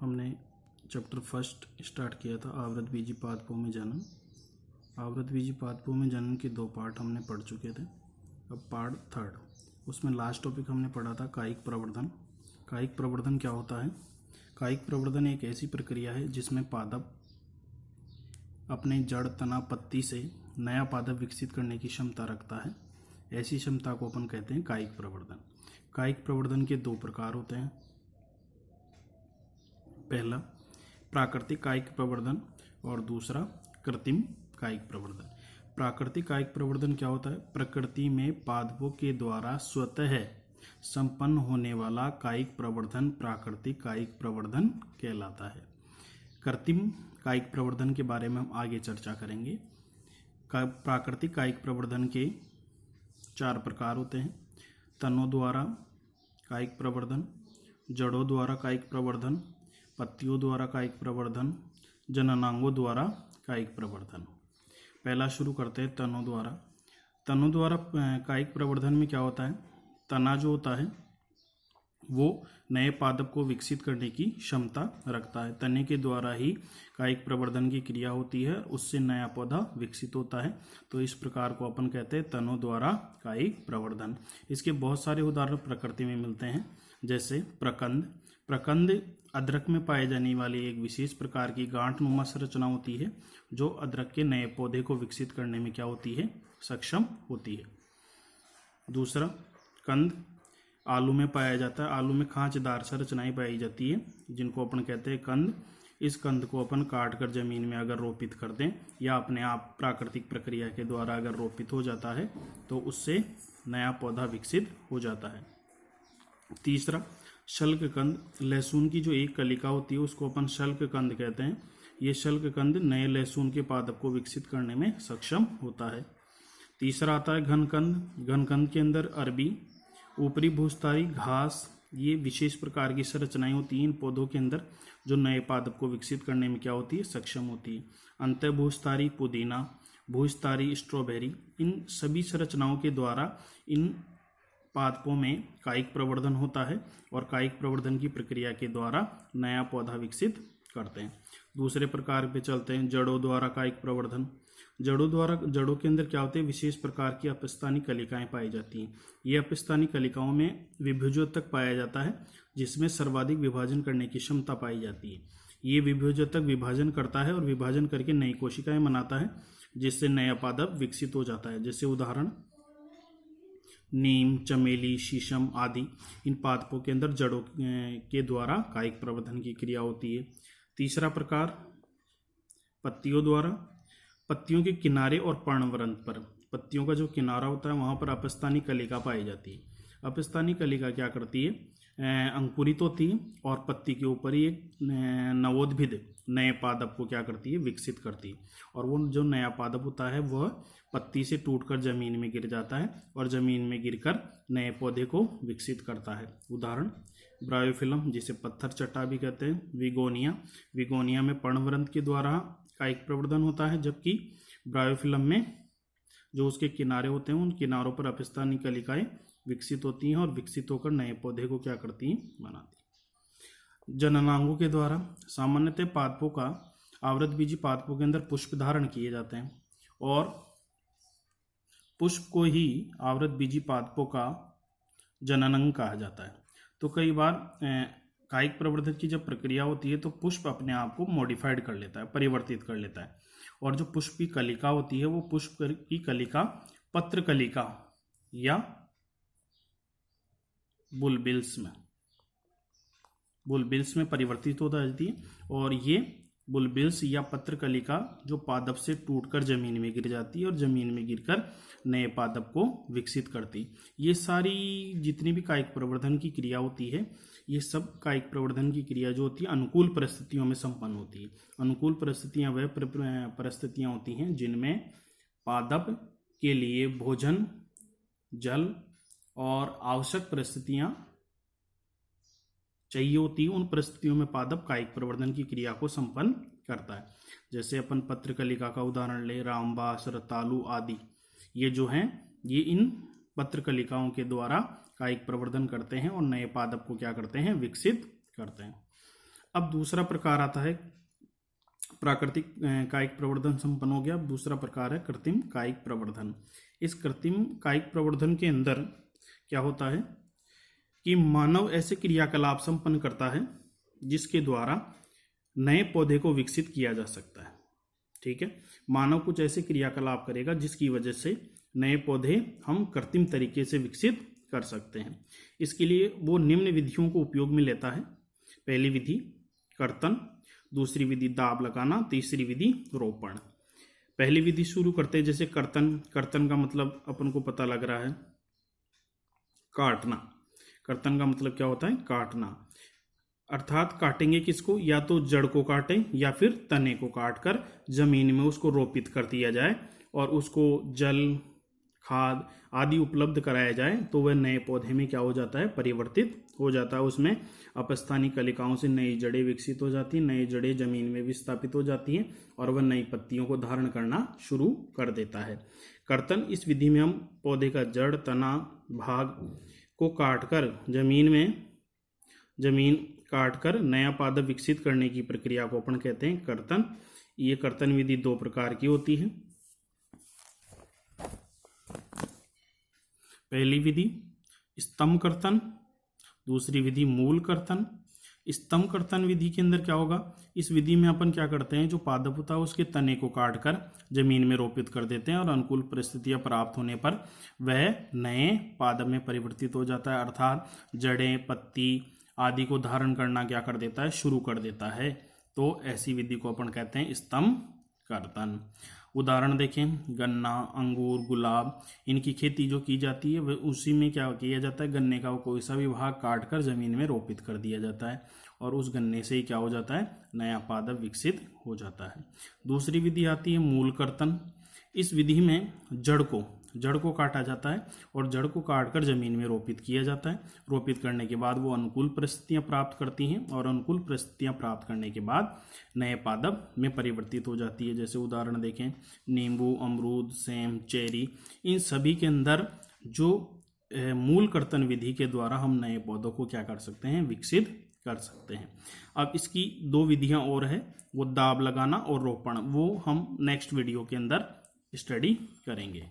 हमने chapter first start किया था आवृत बीजी पादपों में जनन। आवृत बीजी पादपों में जनन के 2 पार्ट हमने पढ़ चुके थे। अब पार्ट थर्ड, उसमें लास्ट टॉपिक हमने पढ़ा था कायिक प्रवर्धन। कायिक प्रवर्धन क्या होता है? कायिक प्रवर्धन एक ऐसी प्रक्रिया है जिसमें पादप अपने जड़, तना, पत्ती से नया पादप विकसित करने की क्षमता रखता है। ऐसी क्षमता को अपन कहते हैं कायिक प्रवर्धन। कायिक प्रवर्धन के 2 प्रकार होते हैं। पहला प्राकृतिक कायिक प्रवर्धन और दूसरा कृत्रिम कायिक प्रवर्धन। प्राकृतिक कायिक प्रवर्धन क्या होता है? प्रकृति में पादपों के द्वारा स्वतः संपन्न होने वाला कायिक प्रवर्धन प्राकृतिक कायिक प्रवर्धन कहलाता है। कृत्रिम कायिक प्रवर्धन के बारे में हम आगे चर्चा करेंगे। प्राकृतिक कायिक प्रवर्धन के 4 प्रकार होते हैं। तनों द्वारा कायिक प्रवर्धन, जड़ों द्वारा कायिक प्रवर्धन, पत्तियों द्वारा कायिक प्रवर्धन, जननांगों द्वारा कायिक प्रवर्धन। पहला शुरू करते हैं तनों द्वारा। तनों द्वारा कायिक प्रवर्धन में क्या होता है? तना जो होता है वो नए पादप को विकसित करने की क्षमता रखता है। तने के द्वारा ही कायिक प्रवर्धन की क्रिया होती है, उससे नया पौधा विकसित होता है। तो इस प्रकार को अपन कहते हैं तनों द्वारा कायिक प्रवर्धन। इसके बहुत सारे उदाहरण प्रकृति में मिलते हैं, जैसे प्रकंद। प्रकंद अदरक में पाए जाने वाली एक विशेष प्रकार की गांठनुमा संरचना होती है जो अदरक के नए पौधे को विकसित करने में क्या होती है? सक्षम होती है। दूसरा कंद आलू में पाया जाता है। आलू में खांचदार संरचनाएं पाई जाती है जिनको अपन कहते हैं कंद। इस कंद को अपन काट कर जमीन में अगर रोपित कर दें या अपने आप प्राकृतिक प्रक्रिया के द्वारा अगर रोपित हो जाता है तो उससे नया पौधा विकसित हो जाता है। तीसरा शल्क कंद। लहसुन की जो एक कलिका होती है उसको अपन शल्क कंद कहते हैं। ये शल्क कंद नए लहसुन के पादप को विकसित करने में सक्षम होता है। तीसरा आता है घनकंद। घनकंद के अंदर अरबी, ऊपरी भूस्थारी, घास, ये विशेष प्रकार की संरचनाएं होती हैं इन पौधों के अंदर जो नए पादप को विकसित करने में क्या होती है? सक्षम होती है। अंत भूस्थारी पुदीना, भूस्थारी स्ट्रॉबेरी, इन सभी संरचनाओं के द्वारा इन पादपों में कायिक प्रवर्धन होता है और कायिक प्रवर्धन की प्रक्रिया के द्वारा नया पौधा विकसित करते हैं। दूसरे प्रकार पे चलते हैं जड़ों द्वारा कायिक प्रवर्धन। जड़ों के अंदर क्या होते हैं? विशेष प्रकार की अपस्थानी कलिकाएं पाई जाती हैं। ये अपस्थानी कलिकाओं में विभुजोतक पाया जाता है जिसमें सर्वाधिक विभाजन करने की क्षमता पाई जाती है। ये विभुजोतक विभाजन करता है और विभाजन करके नई कोशिकाएं बनाता है जिससे नया पादप विकसित हो जाता है। जैसे उदाहरण नीम, चमेली, शीशम आदि इन पादपों के अंदर जड़ों के द्वारा कायिक प्रवर्धन की क्रिया होती है। तीसरा प्रकार पत्तियों द्वारा। पत्तियों के किनारे और पर्णवृंत पर, पत्तियों का जो किनारा होता है वहां पर अपस्थानी कलिका पाई जाती है। अपस्थानी कलिका क्या करती है? अंकुरित होती है और पत्ती के ऊपर ही एक नवोद्भिद नए पादप को क्या करती है? विकसित करती है। और वो जो नया पादप होता है वह पत्ती से टूटकर जमीन में गिर जाता है और जमीन में गिरकर नए पौधे को विकसित करता है। उदाहरण ब्रायोफिलम, जिसे पत्थर चट्टा भी कहते हैं। विगोनिया, विगोनिया में पर्णवृंत के द्वारा कायिक प्रवर्धन होता है, जबकि ब्रायोफिलम में जो उसके किनारे होते हैं उन किनारों पर अपस्थानी कलिकाएं विकसित होती हैं और विकसित होकर नए पौधे को क्या करती हैं? बनाती हैं। जननांगों के द्वारा। सामान्यतः पादपों का आवृत बीजी पादपों के अंदर पुष्प धारण किए जाते हैं और पुष्प को ही आवृत बीजी पादपों का जननांग कहा जाता है। तो कई बार कायिक प्रवर्धन की जब प्रक्रिया होती है तो पुष्प अपने आप को मॉडिफाइड कर लेता है, परिवर्तित कर लेता है, और जो पुष्प की कलिका होती है वो पुष्प की कलिका पत्र कलिका या बुलबिल्स में परिवर्तित हो जाती है और ये बुलबिल्स या पत्र कलिका जो पादप से टूटकर जमीन में गिर जाती है और जमीन में गिरकर नए पादप को विकसित करती। ये सारी जितनी भी कायिक प्रवर्धन की क्रिया होती है ये सब कायिक प्रवर्धन की क्रिया जो होती है अनुकूल परिस्थितियों में संपन्न होती है। अनुकूल परिस्थितियां वह परिस्थितियां होती हैं जिनमें पादप के लिए भोजन, जल और आवश्यक परिस्थितियां चाहिए होती है। उन परिस्थितियों में पादप कायिक प्रवर्धन की क्रिया को संपन्न करता है। जैसे अपन पत्र कलिका का उदाहरण ले, रामबास, रतालू आदि, ये जो हैं ये इन पत्र कलिकाओं के द्वारा कायिक प्रवर्धन करते हैं और नए पादप को क्या करते हैं? विकसित करते हैं। अब दूसरा प्रकार आता है, प्राकृतिक कायिक प्रवर्धन संपन्न हो गया। अब दूसरा प्रकार है कृत्रिम कायिक प्रवर्धन। इस कृत्रिम कायिक प्रवर्धन के अंदर क्या होता है कि मानव ऐसे क्रियाकलाप संपन्न करता है जिसके द्वारा नए पौधे को विकसित किया जा सकता है। ठीक है, मानव कुछ ऐसे क्रियाकलाप करेगा जिसकी वजह से नए पौधे हम कृत्रिम तरीके से विकसित कर सकते हैं। इसके लिए वो निम्न विधियों को उपयोग में लेता है। पहली विधि कर्तन, दूसरी विधि दाब लगाना, तीसरी विधि रोपण। पहली विधि शुरू करते हैं, जैसे कर्तन। कर्तन का मतलब अपन को पता लग रहा है काटना। कर्तन का मतलब क्या होता है? काटना। अर्थात काटेंगे किसको? या तो जड़ को काटें या फिर तने को काटकर जमीन में उसको रोपित कर दिया जाए और उसको जल, खाद आदि उपलब्ध कराया जाए, तो वह नए पौधे में क्या हो जाता है? परिवर्तित हो जाता है। उसमें अपस्थानी कलिकाओं से नई जड़ें विकसित हो जाती हैं, नई जड़ें जमीन में विस्थापित हो जाती हैं और वह नई पत्तियों को धारण करना शुरू कर देता है। कर्तन, इस विधि में हम पौधे का जड़, तना भाग को काटकर जमीन काटकर नया पादप विकसित करने की प्रक्रिया को अपन कहते हैं कर्तन। ये कर्तन विधि दो प्रकार की होती है। पहली विधि स्तंभ कर्तन, दूसरी विधि मूल कर्तन। स्तंभ कर्तन विधि के अंदर क्या होगा? इस विधि में अपन क्या करते हैं, जो पादप होता है उसके तने को काटकर जमीन में रोपित कर देते हैं और अनुकूल परिस्थितियां प्राप्त होने पर वह नए पादप में परिवर्तित हो जाता है। अर्थात जड़ें, पत्ती आदि को धारण करना क्या कर देता है? शुरू कर देता है। तो ऐसी विधि को अपन कहते हैं स्तंभ कर्तन। उदाहरण देखें, गन्ना, अंगूर, गुलाब, इनकी खेती जो की जाती है वह उसी में क्या किया जाता है? गन्ने का कोई सा भी भाग काट कर जमीन में रोपित कर दिया जाता है और उस गन्ने से ही क्या हो जाता है? नया पादप विकसित हो जाता है। दूसरी विधि आती है मूल कर्तन। इस विधि में जड़ को काटा जाता है और जड़ को काटकर जमीन में रोपित किया जाता है। रोपित करने के बाद वो अनुकूल परिस्थितियां प्राप्त करती हैं और अनुकूल परिस्थितियां प्राप्त करने के बाद नए पादप में परिवर्तित हो जाती है। जैसे उदाहरण देखें, नींबू, अमरूद, सेम, चेरी, इन सभी के अंदर जो मूल कर्तन विधि के द्वारा हम नए पौधों को क्या कर सकते हैं? विकसित कर सकते हैं। अब इसकी दो विधियां और है, वो दाब लगाना और रोपण, वो हम नेक्स्ट वीडियो के अंदर स्टडी करेंगे।